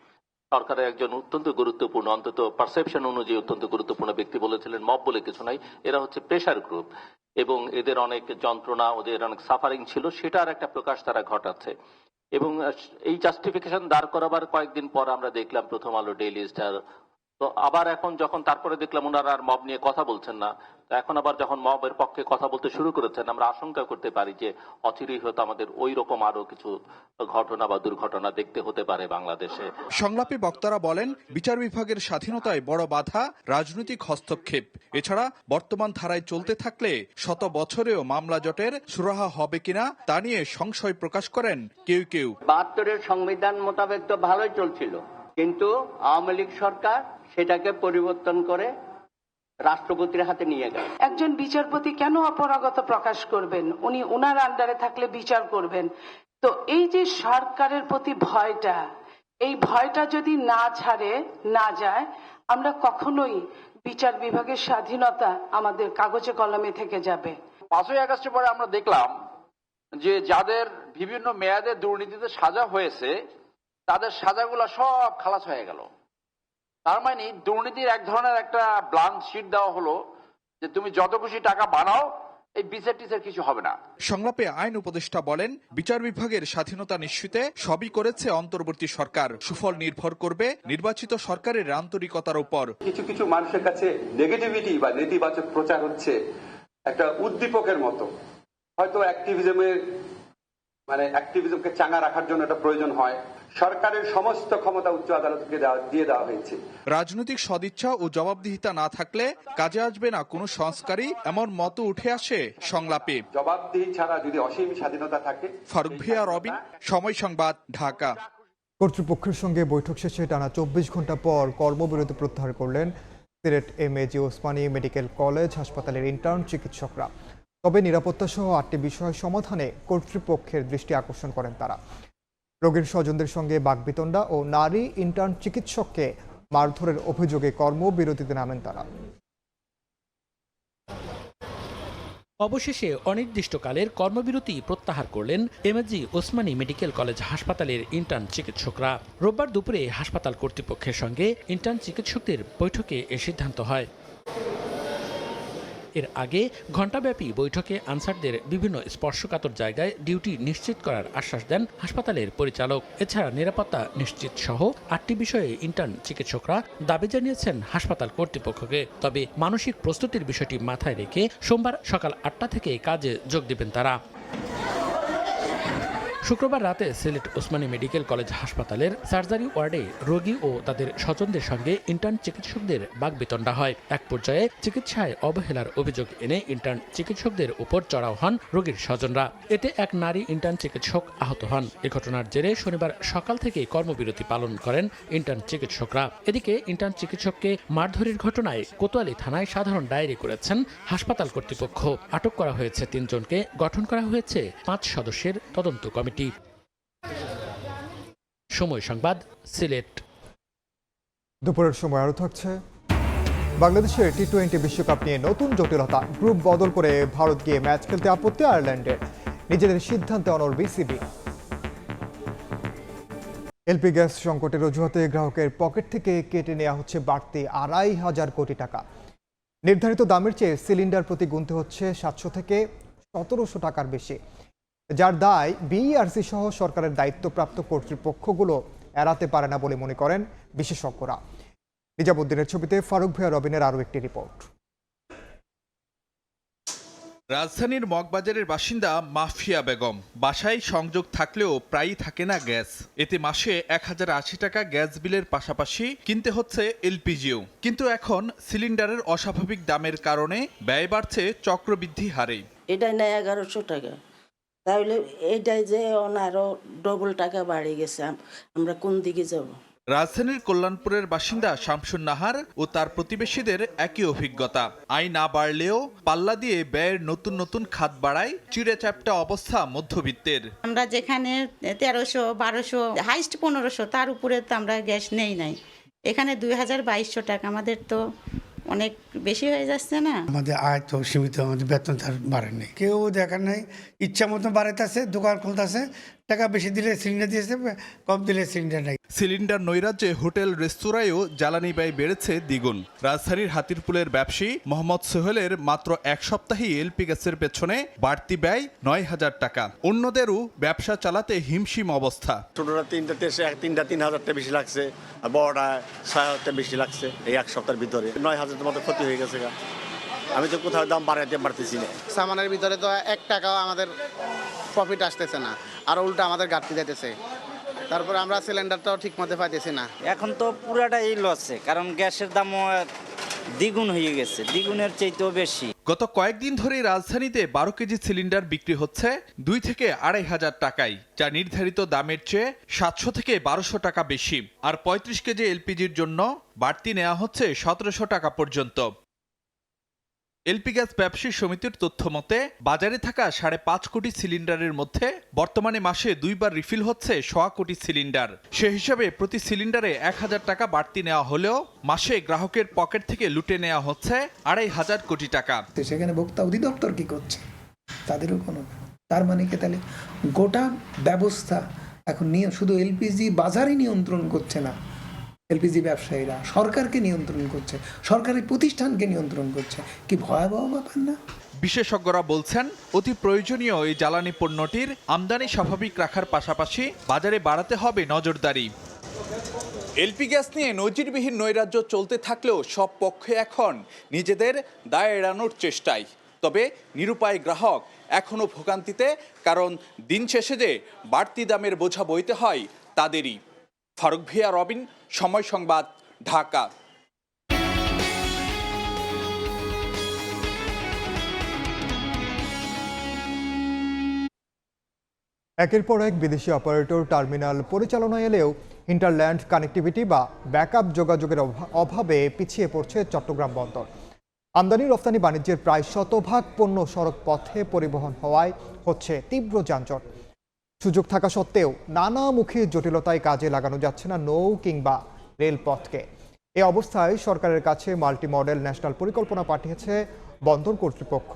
সরকারের একজন অত্যন্ত গুরুত্বপূর্ণ, অন্তত পারসেপশন অনুযায়ী অত্যন্ত গুরুত্বপূর্ণ ব্যক্তি বলেছিলেন, মব বলে কিছু নাই, এরা হচ্ছে প্রেশার গ্রুপ এবং এদের অনেক যন্ত্রণা, ওদের অনেক সাফারিং ছিল, সেটার একটা প্রকাশ তারা ঘটাচ্ছে। এবং এই জাস্টিফিকেশন দাঁড় করাবার কয়েকদিন পর আমরা দেখলাম প্রথম আলো, ডেইলি স্টার, তো আবার এখন যখন তারপরে দেখলাম ওনারা আর মব নিয়ে কথা বলছেন না, তো এখন আবার যখন মবের পক্ষে কথা বলতে শুরু করেছেন, আমরা আশঙ্কা করতে পারি যে অচিরেই হয়তো আমাদের ওই রকম আরো কিছু ঘটনা বা দুর্ঘটনা দেখতে হতে পারে বাংলাদেশে। সংলাপে বক্তারা বলেন, বিচার বিভাগের স্বাধীনতায় বড় বাধা রাজনৈতিক হস্তক্ষেপ। এছাড়া বর্তমান ধারায় চলতে থাকলে শত বছরেও মামলা জটের সুরাহা হবে কিনা তা নিয়ে সংশয় প্রকাশ করেন কেউ কেউ। 72-এর সংবিধান মোতাবেক তো ভালোই চলছিল, কিন্তু আওয়ামী লীগ সরকার সেটাকে পরিবর্তন করে রাষ্ট্রপতির হাতে নিয়ে গেল। একজন বিচারপতি কেন অপারগতা প্রকাশ করবেন? উনি ওনার আন্ডারে থাকলে বিচার করবেন। তো এই যে সরকারের প্রতি ভয়টা, এই ভয়টা যদি না ছাড়ে না যায়, আমরা কখনোই বিচার বিভাগের স্বাধীনতা আমাদের কাগজে কলমে থেকে যাবে। 5ই আগস্টের পরে আমরা দেখলাম যে যাদের বিভিন্ন মেয়াদে দুর্নীতিতে সাজা হয়েছে, তাদের সাজাগুলো সব খালাস হয়ে গেল। তার মানে দুর্নীতির এক ধরনের একটা ব্লাঙ্ক শিট দেওয়া হলো যে তুমি যত খুশি টাকা বানাও, এই বিচার টিচার কিছু হবে না। সংলাপে আইন উপদেষ্টা বলেন, বিচার বিভাগের স্বাধীনতা নিশ্চিতে সবই করেছে অন্তর্বর্তী সরকার। সুফল নির্ভর করবে নির্বাচিত সরকারের আন্তরিকতার উপর। কিছু কিছু মানুষের কাছে নেগেটিভিটি বা নেতিবাচক প্রচার হচ্ছে একটা উদ্দীপকের মতো। হয়তো অ্যাক্টিভিজমের মানে অ্যাক্টিভিজমকে চাঙ্গা রাখার জন্য এটা প্রয়োজন হয়। সরকারের সমস্ত ক্ষমতা উচ্চ আদালতকে দিয়ে দেওয়া হয়েছে। রাজনৈতিক সদিচ্ছা ও জবাবদিহিতা না থাকলে কাজে আসবে না কোনো সংস্কারই, এমন মত উঠে আসে সংলাপে। জবাবদিহি ছাড়া যদি অসীম স্বাধীনতা থাকে। ফারুক ভিয়া, রবিন, সময় সংবাদ, ঢাকা। কর্তৃপক্ষের সঙ্গে বৈঠক শেষে টানা 24 ঘন্টা পর কর্মবিরতি প্রত্যাহার করলেন Sylhet MAG Osmani medical college হাসপাতালের ইন্টার্ন চিকিৎসকরা। তবে নিরাপত্তা সহ 8টি বিষয় সমাধানে কর্তৃপক্ষের দৃষ্টি আকর্ষণ করেন তারা। রোগীর স্বজনদের সঙ্গে বাকবিতণ্ডা ও নারী ইন্টার্ন চিকিৎসককে মারধরের অভিযোগে কর্মবিরতিতে নামেন তারা। অবশেষে অনির্দিষ্টকালের কর্মবিরতি প্রত্যাহার করলেন এমএজি ওসমানী মেডিকেল কলেজ হাসপাতালের ইন্টার্ন চিকিৎসকরা। রোববার দুপুরে হাসপাতাল কর্তৃপক্ষের সঙ্গে ইন্টার্ন চিকিৎসকদের বৈঠকে এ সিদ্ধান্ত হয়। এর আগে ঘণ্টাব্যাপী বৈঠকে আনসারদের বিভিন্ন স্পর্শকাতর জায়গায় ডিউটি নিশ্চিত করার আশ্বাস দেন হাসপাতালের পরিচালক। এছাড়া নিরাপত্তা নিশ্চিত সহ 8টি বিষয়ে ইন্টার্ন চিকিৎসকরা দাবি জানিয়েছেন হাসপাতাল কর্তৃপক্ষকে। তবে মানসিক প্রস্তুতির বিষয়টি মাথায় রেখে সোমবার সকাল 8টা থেকে কাজে যোগ দেবেন তারা। শুক্রবার রাতে সিলেট ওসমানী মেডিকেল কলেজ হাসপাতালের সার্জারি ওয়ার্ডে রোগী ও তাদের স্বজনদের সঙ্গে ইন্টার্ন চিকিৎসকদের বাকবিতণ্ডা হয়। এক পর্যায়ে চিকিৎসায় অবহেলার অভিযোগ এনে ইন্টার্ন চিকিৎসকদের উপর চড়াও হন রোগীর স্বজনরা। এতে এক নারী ইন্টার্ন চিকিৎসক আহত হন। এ ঘটনার জেরে শনিবার সকাল থেকে কর্মবিরতি পালন করেন ইন্টার্ন চিকিৎসকরা। এদিকে ইন্টার্ন চিকিৎসককে মারধরের ঘটনায় কোতোয়ালি থানায় সাধারণ ডায়েরি করেছেন হাসপাতাল কর্তৃপক্ষ। আটক করা হয়েছে 3 জনকে। গঠন করা হয়েছে 5 সদস্যের তদন্ত কমিটি। সময় সংবাদ, সিলেট। দুপুরের সময় আরও থাকছে বাংলাদেশের টি-20 বিশ্বকাপ নিয়ে নতুন জটিলতা। গ্রুপ বদল করে ভারত গিয়ে ম্যাচ খেলতে আপত্তি আয়ারল্যান্ডের। নিজেদের সিদ্ধান্তে অনড় বিসিবি। এলপি গ্যাস সংকটের অজুহাতে গ্রাহকের পকেট থেকে কেটে নেওয়া হচ্ছে বাড়তি 2,500 কোটি টাকা। নির্ধারিত দামের চেয়ে সিলিন্ডার প্রতি গুনতে হচ্ছে 700 থেকে 1700 টাকার বেশি, যার দায় বিইআরসি সহ সরকারের দায়িত্বপ্রাপ্ত কর্তৃপক্ষগুলো এড়াতে পারে না বলে মনে করেন বিশেষজ্ঞরা। নিজামুদ্দিনের ছবিতে ফারুক ভিয়া, রবিনের আরও একটি রিপোর্ট। রাজধানীর মগবাজারের বাসিন্দা মাফিয়া বেগম। বাসায় সংযোগ থাকলেও প্রায়ই থাকে না গ্যাস। এতে মাসে 1080 টাকা গ্যাস বিলের পাশাপাশি কিনতে হচ্ছে এলপিজিও। কিন্তু এখন সিলিন্ডারের অস্বাভাবিক দামের কারণে ব্যয় বাড়ছে চক্রবৃদ্ধি হারে। এটাই না 1100 টাকা, তাহলে এইটাই যে আরো ডবল টাকা বাড়ে গেছে, আমরা কোন দিকে যাব? রাজধানীর কল্যাণপুরের বাসিন্দা শামসুন নাহার ও তার প্রতিবেশীদের একই অভিজ্ঞতা। আয় না বাড়লেও পাল্লা দিয়ে ব্যয়ের নতুন নতুন খাত বাড়ায় চিড়ে চ্যাপ্টা অবস্থা মধ্যবিত্তের। আমরা যেখানে 1300, 1200, হাইস্ট 1500, তার উপরে তো আমরা গ্যাস নেই নাই। এখানে 2000-2200 টাকা, আমাদের তো অনেক বেশি হয়ে যাচ্ছে না? আমাদের আয় তো সীমিত, আমাদের বেতন তার বাড়ে নেই। কেউ দেখার নাই, ইচ্ছা মতো বাড়াইতেছে, দোকান খুলতেছে, টাকা বেশি দিলে সিলিন্ডার দিয়েছে, কম দিলে সিলিন্ডার নাই। সিলিন্ডার নৈরাজ্যে হোটেল রেস্তোরাঁয়ও জ্বালানি ব্যয় বেড়েছে দ্বিগুণ। রাজধানীর হাতিরপুলের ব্যবসায়ী মোহাম্মদ সোহেলের মাত্র 1 সপ্তাহেই এলপি গ্যাসের পেছনে বাড়তি ব্যয় 9,000 টাকা। অন্যদেরও ব্যবসা চালাতে হিমশিম অবস্থা। ছোটরা 3টা 3,000 বেশি লাগছে, আর বড়টা 6,000 বেশি লাগছে। এই 1 সপ্তাহের ভিতরে 9,000 মতো ক্ষতি হয়ে গেছে। আমি তো কোথাও দাম বাড়তেছি না। সামানের ভিতরে তো 1 টাকাও আমাদের প্রফিট আসতেছে না, আর উল্টা আমাদের ঘাটতি দিতেছে। তারপরে আমরা সিলিন্ডারটাও ঠিক মতো পাইতেছি না। এখন তো পুরাটাই লসে, কারণ গ্যাসের দামও দ্বিগুণ হয়ে গেছে, দ্বিগুণের চাইতেও বেশি। গত কয়েকদিন ধরেই রাজধানীতে 12 কেজি সিলিন্ডার বিক্রি হচ্ছে 2 থেকে 2,500 টাকায়, যা নির্ধারিত দামের চেয়ে 700 থেকে 1200 টাকা বেশি। আর 35 কেজি এলপিজির জন্য বাড়তি নেওয়া হচ্ছে 1700 টাকা পর্যন্ত। এলপি গ্যাস ব্যবসায়ী সমিতির তথ্য মতে বাজারে থাকা 5.5 কোটি সিলিন্ডারের মধ্যে বর্তমানে মাসে 2 বার রিফিল হচ্ছে 1.25 কোটি সিলিন্ডার। সে হিসাবে প্রতি সিলিন্ডারে 1000 টাকা বাড়তি নেওয়া হলেও মাসে গ্রাহকের পকেট থেকে লুটে নেওয়া হচ্ছে 2,500 কোটি টাকা। সেখানে ভোক্তা অধিদপ্তর কি করছে? তাদেরও কোনো, তার মানে কি তাহলে গোটা ব্যবস্থা এখন শুধু এলপিজি বাজারই নিয়ন্ত্রণ করছে না, এলপিজি ব্যবসায়ীরা সরকারকে নিয়ন্ত্রণ করছে, সরকারি প্রতিষ্ঠানকে নিয়ন্ত্রণ করছে। কি ভয়াবহ ব্যাপার না? বিশেষজ্ঞরা বলছেন অতি প্রয়োজনীয় এই জ্বালানি পণ্যটির আমদানি স্বাভাবিক রাখার পাশাপাশি বাজারে বাড়াতে হবে নজরদারি। এলপি গ্যাস নিয়ে নজিরবিহীন নৈরাজ্য চলতে থাকলেও সব পক্ষে এখন নিজেদের দায় এড়ানোর চেষ্টায়। তবে নিরুপায় গ্রাহক এখনও ভোগান্তিতে, কারণ দিন শেষে যে বাড়তি দামের বোঝা বইতে হয় তাদেরই। ফারুক ভিয়া, রবিন, সময় সংবাদ, ঢাকা। একের পর এক বিদেশি অপারেটর টার্মিনাল পরিচালনায় এলেও ইন্টারল্যান্ড কানেক্টিভিটি বা ব্যাকআপ যোগাযোগের অভাবে পিছিয়ে পড়ছে চট্টগ্রাম বন্দর। আমদানি রপ্তানি বাণিজ্যের প্রায় শতভাগ পণ্য সড়ক পথে পরিবহন হওয়ায় হচ্ছে তীব্র যানজট। সুযোগ থাকা সত্ত্বেও নানামুখী জটিলতায় কাজে লাগানো যাচ্ছে না নৌ কিংবা রেলপথকে। এই অবস্থায় সরকারের কাছে মাল্টি মডেল ন্যাশনাল পরিকল্পনা পাঠিয়েছে বন্দর কর্তৃপক্ষ।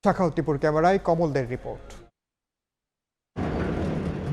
শাখাউদ্দিপুর ক্যামেরায় কমলদের রিপোর্ট।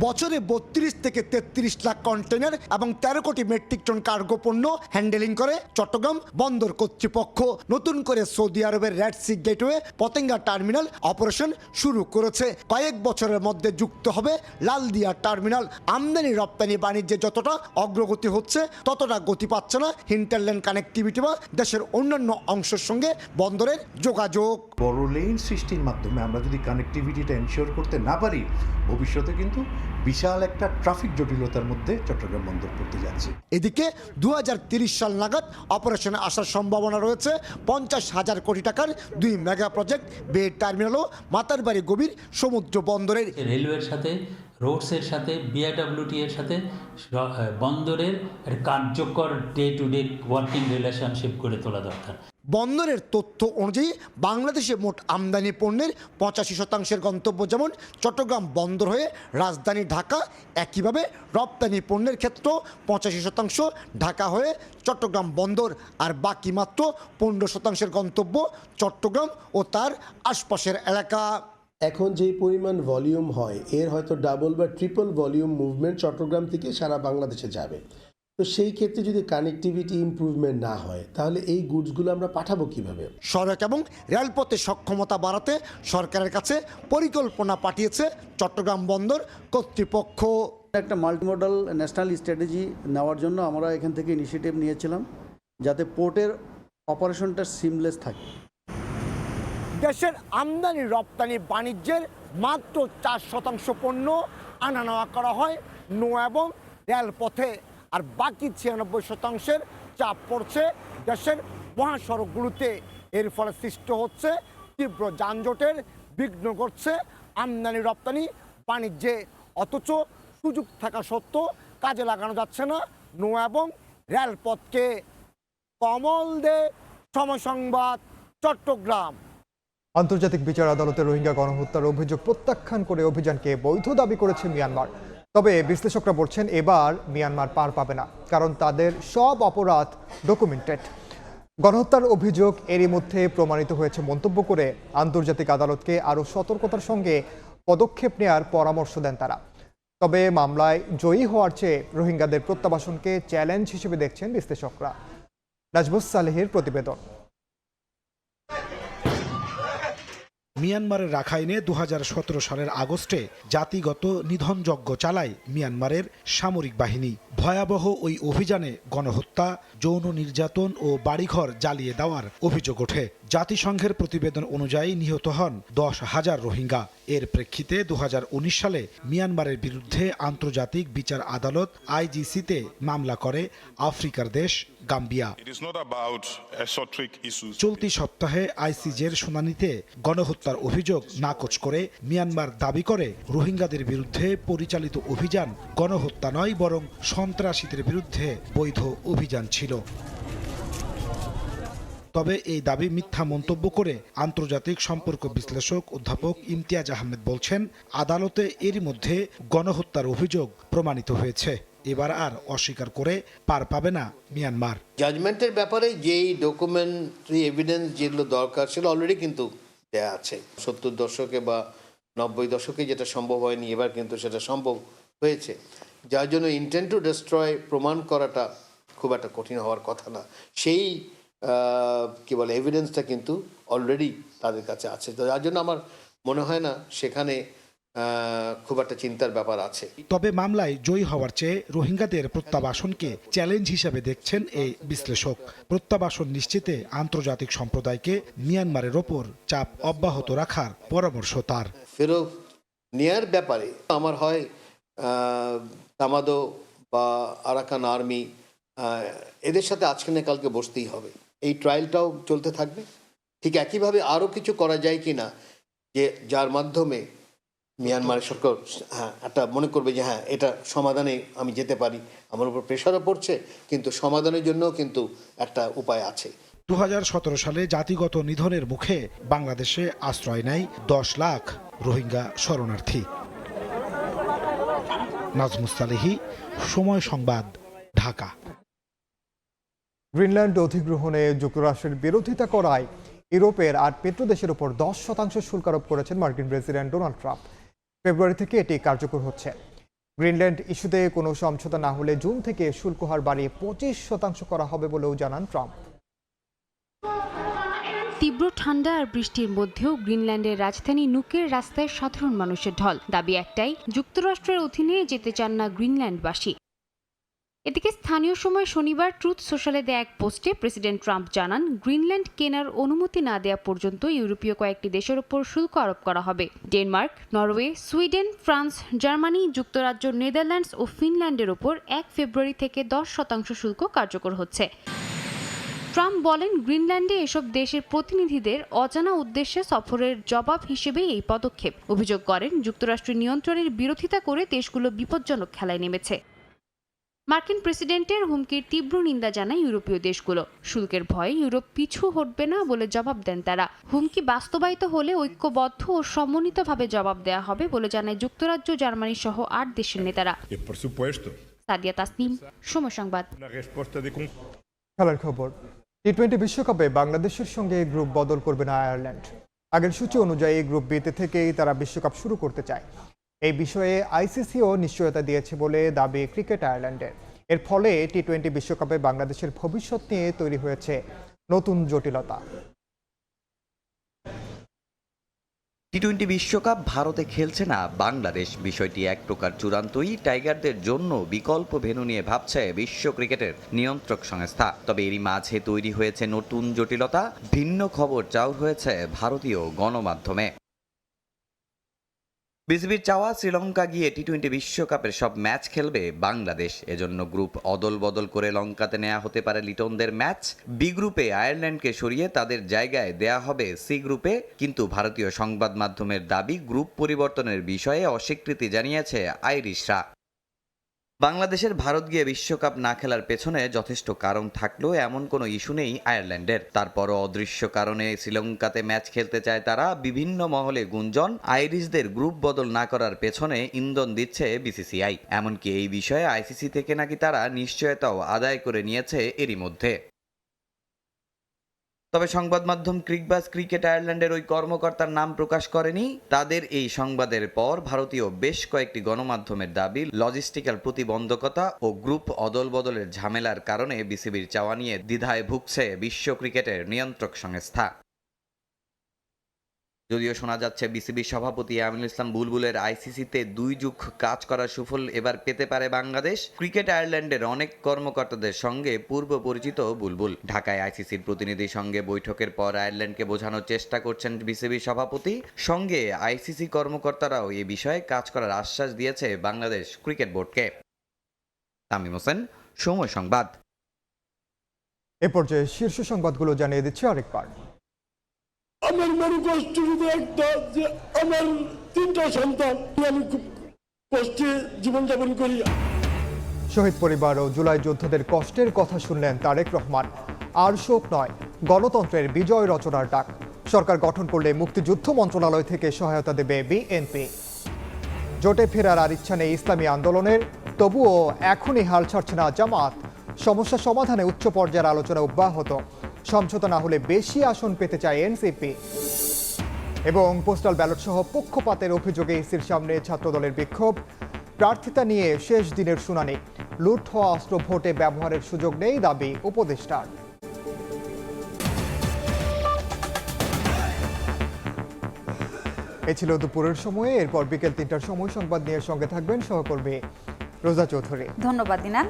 বছরে ৩২ থেকে ৩৩ লাখ কন্টেনার এবং ১৩ কোটি মেট্রিক টন কার্গো পণ্য হ্যান্ডেলিং করে চট্টগ্রাম বন্দর কর্তৃপক্ষ। নতুন করে সৌদি আরবের Red Sea gateway Patenga terminal operation শুরু করেছে। কয়েক বছরের মধ্যে যুক্ত হবে লালদিয়া টার্মিনাল। আমদানি রপ্তানি বাণিজ্যে যতটা অগ্রগতি হচ্ছে ততটা গতি পাচ্ছে না হিন্টারল্যান্ড কানেক্টিভিটি বা দেশের অন্যান্য অংশের সঙ্গে বন্দরের যোগাযোগ। বড় লেন সৃষ্টির মাধ্যমে আমরা যদি কানেক্টিভিটিটা এনশিওর করতে না পারি, ভবিষ্যতে কিন্তু বিশাল একটা ট্রাফিক জটিলতার মধ্যে চট্টগ্রাম বন্দর পড়তে যাচ্ছে। এদিকে ২০৩০ সাল নাগাদ অপারেশনে আসার সম্ভাবনা রয়েছে ৫০,০০০ কোটি টাকার ২ মেগা প্রজেক্ট বে টার্মিনাল ও মাতারবাড়ি গভীর সমুদ্র বন্দরের। রেলওয়ের সাথে, রোডসের সাথে, বিআইডব্লিউটি এর সাথে বন্দরের কার্যকর day to day working relationship করে তোলা দরকার। বন্দরের তথ্য অনুযায়ী বাংলাদেশে মোট আমদানি পণ্যের ৮৫% গন্তব্য যেমন চট্টগ্রাম বন্দর হয়ে রাজধানী ঢাকা, একইভাবে রপ্তানি পণ্যের ক্ষেত্রেও ৮৫% ঢাকা হয়ে চট্টগ্রাম বন্দর, আর বাকি মাত্র ১৫% গন্তব্য চট্টগ্রাম ও তার আশপাশের এলাকা। এখন যে পরিমাণ ভলিউম হয় এর হয়তো ডাবল বা ট্রিপল ভলিউম মুভমেন্ট চট্টগ্রাম থেকে সারা বাংলাদেশে যাবে। তো সেই ক্ষেত্রে যদি কানেক্টিভিটি ইমপ্রুভমেন্ট না হয় তাহলে এই গুডসগুলো আমরা পাঠাবো কিভাবে? সড়ক এবং রেলপথে সক্ষমতা বাড়াতে সরকারের কাছে পরিকল্পনা পাঠিয়েছে চট্টগ্রাম বন্দর কর্তৃপক্ষ। একটা মাল্টিমোডাল ন্যাশনাল স্ট্র্যাটেজি নেওয়ার জন্য আমরা এখান থেকে ইনিশিয়েটিভ নিয়েছিলাম যাতে পোর্টের অপারেশনটা সিমলেস থাকে। দেশের আমদানি রপ্তানি বাণিজ্যের মাত্র ৪% পণ্য আনা নেওয়া করা হয় নৌ এবং রেলপথে, আর বাকি ৯৬% চাপ পড়ছে দেশের মহাসড়কগুলোতে। এর ফলে সৃষ্টি হচ্ছে তীব্র যানজটের, বিঘ্ন ঘটছে আমদানি রপ্তানি বাণিজ্যে। অথচ সুযোগ থাকা সত্ত্বেও কাজে লাগানো যাচ্ছে না নৌ এবং রেলপথকে। কমল দে, সময় সংবাদ, চট্টগ্রাম। আন্তর্জাতিক বিচার আদালতে রোহিঙ্গা গণহত্যার অভিযোগ প্রত্যাখ্যান করে অভিযানকে বৈধ দাবি করেছে মিয়ানমার। তবে বিশ্লেষকরা বলছেন এবার মিয়ানমার পার পাবে না, কারণ তাদের সব অপরাধ ডকুমেন্টেড। গণহত্যার অভিযোগ এরই মধ্যে প্রমাণিত হয়েছে মন্তব্য করে আন্তর্জাতিক আদালতকে আরও সতর্কতার সঙ্গে পদক্ষেপ নেওয়ার পরামর্শ দেন তারা। তবে মামলায় জয়ী হওয়ার চেয়ে রোহিঙ্গাদের প্রত্যাবাসনকে চ্যালেঞ্জ হিসেবে দেখছেন বিশ্লেষকরা। নাজমুস সালেহের প্রতিবেদন। মিয়ানমারের রাখাইনে ২০১৭ সালের আগস্টে জাতিগত নিধনযজ্ঞ চালায় মিয়ানমারের সামরিক বাহিনী। ভয়াবহ ওই অভিযানে গণহত্যা, যৌন নির্যাতন ও বাড়িঘর জ্বালিয়ে দেওয়ার অভিযোগ ওঠে। জাতিসংঘের প্রতিবেদন অনুযায়ী নিহত হন ১০,০০০ রোহিঙ্গা। এর প্রেক্ষিতে ২০১৯ সালে মিয়ানমারের বিরুদ্ধে আন্তর্জাতিক বিচার আদালত আইজিসিতে মামলা করে আফ্রিকার দেশ গাম্বিয়া। চলতি সপ্তাহে আইসিজের শুনানিতে গণহত্যার অভিযোগ নাকচ করে মিয়ানমার দাবি করে রোহিঙ্গাদের বিরুদ্ধে পরিচালিত অভিযান গণহত্যা নয়, বরং সন্ত্রাসীদের বিরুদ্ধে বৈধ অভিযান ছিল। তবে এই দাবি মিথ্যা মন্তব্য করে আন্তর্জাতিক সম্পর্ক বিশ্লেষক অধ্যাপক ইমতিয়াজ আহমেদ বলছেন, আদালতে এরই মধ্যে গণহত্যার অভিযোগ প্রমাণিত হয়েছে। এবার আর অস্বীকার করে পার পাবে না মিয়ানমার। জাজমেন্টের ব্যাপারে যেই ডকুমেন্টারি এভিডেন্স যেগুলো দরকার ছিল অলরেডি কিন্তু দেয়া আছে। ৭০ দশকে বা ৯০ দশকে যেটা সম্ভব হয়নি, এবার কিন্তু সেটা সম্ভব হয়েছে, যার জন্য ইন্টেন্ট টু ডিস্ট্রয় প্রমাণ করাটা খুব একটা কঠিন হওয়ার কথা না। সেই কি বলে এভিডেন্সটা কিন্তু অলরেডি তাদের কাছে আছে, তো যার জন্য আমার মনে হয় না সেখানে খুব একটা চিন্তার ব্যাপার আছে। তবে মামলায় জয়ী হওয়ার চেয়ে রোহিঙ্গাদের প্রত্যাবাসনকে চ্যালেঞ্জ হিসেবে দেখছেন এই বিশ্লেষক। প্রত্যাবাসন নিশ্চিতে আন্তর্জাতিক সম্প্রদায়কে মিয়ানমারের ওপর চাপ অব্যাহত রাখার পরামর্শ তার। ফেরত নেয়ার ব্যাপারে আমার হয় তামাদো বা আরাকান আর্মি এদের সাথে আজকে না কালকে বসতেই হবে। এই ট্রায়ালটাও চলতে থাকবে। ঠিক একইভাবে আরও কিছু করা যায় কি না, যে যার মাধ্যমে মিয়ানমারের সরকার একটা মনে করবে যে হ্যাঁ এটা সমাধানে আমি যেতে পারি, আমার উপর প্রেশারও পড়ছে, কিন্তু সমাধানের জন্য কিন্তু একটা উপায় আছে। 2017 সালে জাতিগত নিধনের মুখে বাংলাদেশে আশ্রয় নেয় 10 লাখ রোহিঙ্গা শরণার্থী। নাজমুস সালেহী, সময় সংবাদ, ঢাকা। গ্রিনল্যান্ড অধিগ্রহণে যুক্তরাষ্ট্রের বিরোধিতা করায় ইউরোপের 8 মিত্র দেশের উপর 10% শুল্ক আরোপ করেছেন মার্কিন প্রেসিডেন্ট ডোনাল্ড ট্রাম্প। ফেব্রুয়ারি থেকে এটি কার্যকর হচ্ছে। গ্রিনল্যান্ড ইস্যুতে কোনো সমঝোতা না হলে জুন থেকে শুল্ক হার বাড়িয়ে 25% করা হবে বলেও জানান ট্রাম্প। তীব্র ঠান্ডা আর বৃষ্টির মধ্যেও গ্রিনল্যান্ডের রাজধানী নুকের রাস্তায় সাধারণ মানুষের ঢল। দাবি একটাই, যুক্তরাষ্ট্রের অধীনে যেতে চান না গ্রিনল্যান্ডবাসী। এদিকে স্থানীয় সময় শনিবার ট্রুথ সোশ্যালে দেয়া এক পোস্টে প্রেসিডেন্ট ট্রাম্প জানান, গ্রিনল্যান্ড কেনার অনুমতি না দেয়া পর্যন্ত ইউরোপীয় কয়েকটি দেশের উপর শুল্ক আরোপ করা হবে। Denmark, Norway, Sweden, France, Germany, যুক্তরাজ্য, নেদারল্যান্ডস ও ফিনল্যান্ডের উপর 1 ফেব্রুয়ারি থেকে 10% শুল্ক কার্যকর হচ্ছে। ট্রাম্প বলেন, গ্রিনল্যান্ডে এসব দেশের প্রতিনিধিদের অজানা উদ্দেশ্যে সফরের জবাব হিসেবে এই পদক্ষেপ। অভিযোগ করেন, যুক্তরাষ্ট্রের নিয়ন্ত্রণের বিরোধিতা করে দেশগুলো বিপজ্জনক খেলায় নেমেছে। মার্কিন প্রেসিডেন্টের হুমকির তীব্র নিন্দা জানায় ইউরোপীয় দেশগুলো। শুল্কের ভয়ে ইউরোপ পিছু হটবে না বলে জবাব দেন তারা। হুমকি বাস্তবায়িত হলে ঐক্যবদ্ধ ও সমন্বিতভাবে জবাব দেওয়া হবে বলে জানায় যুক্তরাজ্য, জার্মানি সহ 8 দেশের নেতারা। সাদিয়া তাসনিম, সময় সংবাদ। খেলার খবর। টি-20 বিশ্বকাপে বাংলাদেশের সঙ্গে গ্রুপ বদল করবে না আয়ারল্যান্ড। আগের সূচি অনুযায়ী গ্রুপ বিতে থেকেই তারা বিশ্বকাপ শুরু করতে চায়। এই বিষয়ে আইসিসিও নিশ্চয়তা দিয়েছে বলে দাবি ক্রিকেট আয়ারল্যান্ডের। এর ফলে টি-20 বিশ্বকাপে বাংলাদেশের ভবিষ্যৎ নিয়ে তৈরি হয়েছে নতুন জটিলতা। টি-20 বিশ্বকাপ ভারতে খেলছে না বাংলাদেশ, বিষয়টি এক প্রকার চূড়ান্তই। টাইগারদের জন্য বিকল্প ভেন্যু নিয়ে ভাবছে বিশ্ব ক্রিকেটের নিয়ন্ত্রক সংস্থা। তবে এরই মাঝে তৈরি হয়েছে নতুন জটিলতা। ভিন্ন খবর চাউর হয়েছে ভারতীয় গণমাধ্যমে। বিসিবির চাওয়া, শ্রীলঙ্কা গিয়ে টি-20 বিশ্বকাপের সব ম্যাচ খেলবে বাংলাদেশ। এজন্য গ্রুপ অদল বদল করে লঙ্কাতে নেওয়া হতে পারে লিটনদের ম্যাচ। বি গ্রুপে আয়ারল্যান্ডকে সরিয়ে তাদের জায়গায় দেয়া হবে সি গ্রুপে। কিন্তু ভারতীয় সংবাদ মাধ্যমের দাবি, গ্রুপ পরিবর্তনের বিষয়ে অস্বীকৃতি জানিয়েছে আইরিশরা। বাংলাদেশের ভারত গিয়ে বিশ্বকাপ না খেলার পেছনে যথেষ্ট কারণ থাকলেও এমন কোনো ইস্যু নেই আয়ারল্যান্ডের। তারপরও অদৃশ্য কারণে শ্রীলঙ্কাতে ম্যাচ খেলতে চায় তারা। বিভিন্ন মহলে গুঞ্জন, আইরিশদের গ্রুপ বদল না করার পেছনে ইন্ধন দিচ্ছে বিসিসিআই। এমনকি এই বিষয়ে আইসিসি থেকে নাকি তারা নিশ্চয়তাও আদায় করে নিয়েছে এরই মধ্যে। তবে সংবাদ মাধ্যম ক্রিকবাজ ক্রিকেট আয়ারল্যান্ডের ওই কর্মকর্তার নাম প্রকাশ করেনি। তাদের এই সংবাদের পর ভারতীয় বেশ কয়েকটি গণমাধ্যমের দাবি, লজিস্টিক্যাল প্রতিবন্ধকতা ও গ্রুপ অদল বদলের ঝামেলার কারণে বিসিবির চাওয়া নিয়ে দ্বিধায় ভুগছে বিশ্ব ক্রিকেটের নিয়ন্ত্রক সংস্থা। যদিও শোনা যাচ্ছে বিসিবি সভাপতি আমিনুল ইসলাম বুলবুলের আইসিসিতে 2 যুগ কাজ করার সুফল এবার পেতে পারে বাংলাদেশ। ক্রিকেট আয়ারল্যান্ডের অনেক কর্মকর্তাদের সঙ্গে পূর্ব পরিচিত বুলবুল। ঢাকায় আইসিসির প্রতিনিধির সঙ্গে বৈঠকের পর আয়ারল্যান্ডকে বোঝানোর চেষ্টা করছেন বিসিবি সভাপতি। সঙ্গে আইসিসি কর্মকর্তারাও এ বিষয়ে কাজ করার আশ্বাস দিয়েছে বাংলাদেশ ক্রিকেট বোর্ডকে। তামিম হোসেন, সময় সংবাদ। এ পর্যায়ে শীর্ষ সংবাদগুলো জানিয়ে দিচ্ছি আরেকবার। আমার মনে কষ্ট শুধু একটা, যে আমার 3টা সন্তান, আমি খুব কষ্টে জীবনযাপন করি। শহীদ পরিবার ও জুলাই যোদ্ধাদের কষ্টের কথা শুনলেন তারেক রহমান। আর শোক নয়, গণতন্ত্রের বিজয় রচনার ডাক। সরকার গঠন করলে মুক্তিযুদ্ধ মন্ত্রণালয় থেকে সহায়তা দেবে বিএনপি। জোটে ফেরার আর ইচ্ছা নেই ইসলামী আন্দোলনের, তবুও এখনই হাল ছাড়ছে না জামাত। সমস্যা সমাধানে উচ্চ পর্যায়ের আলোচনা অব্যাহত। সমঝোতা না হলে বেশি আসন পেতে চায় এনসিপি। এবং পোস্টাল ব্যালট সহ পক্ষপাতের অভিযোগে ইসির সামনে ছাত্রদলের বিক্ষোভ। প্রার্থিতা নিয়ে শেষ দিনের শুনানি। লুট হওয়া অস্ত্র ভোটে ব্যবহারের সুযোগ নেই, দাবি উপদেষ্টার। এই ছিল দুপুরের সময়ে। এরপর বিকেল 3টার সময় সংবাদ নিয়ে সঙ্গে থাকবেন সহকর্মী রোজা চৌধুরী। ধন্যবাদ দিনান।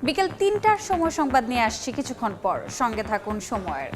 বিকেল 3টার সময় সংবাদ নিয়ে আসছি কিছুক্ষণ পর, সঙ্গে থাকুন সময়ের।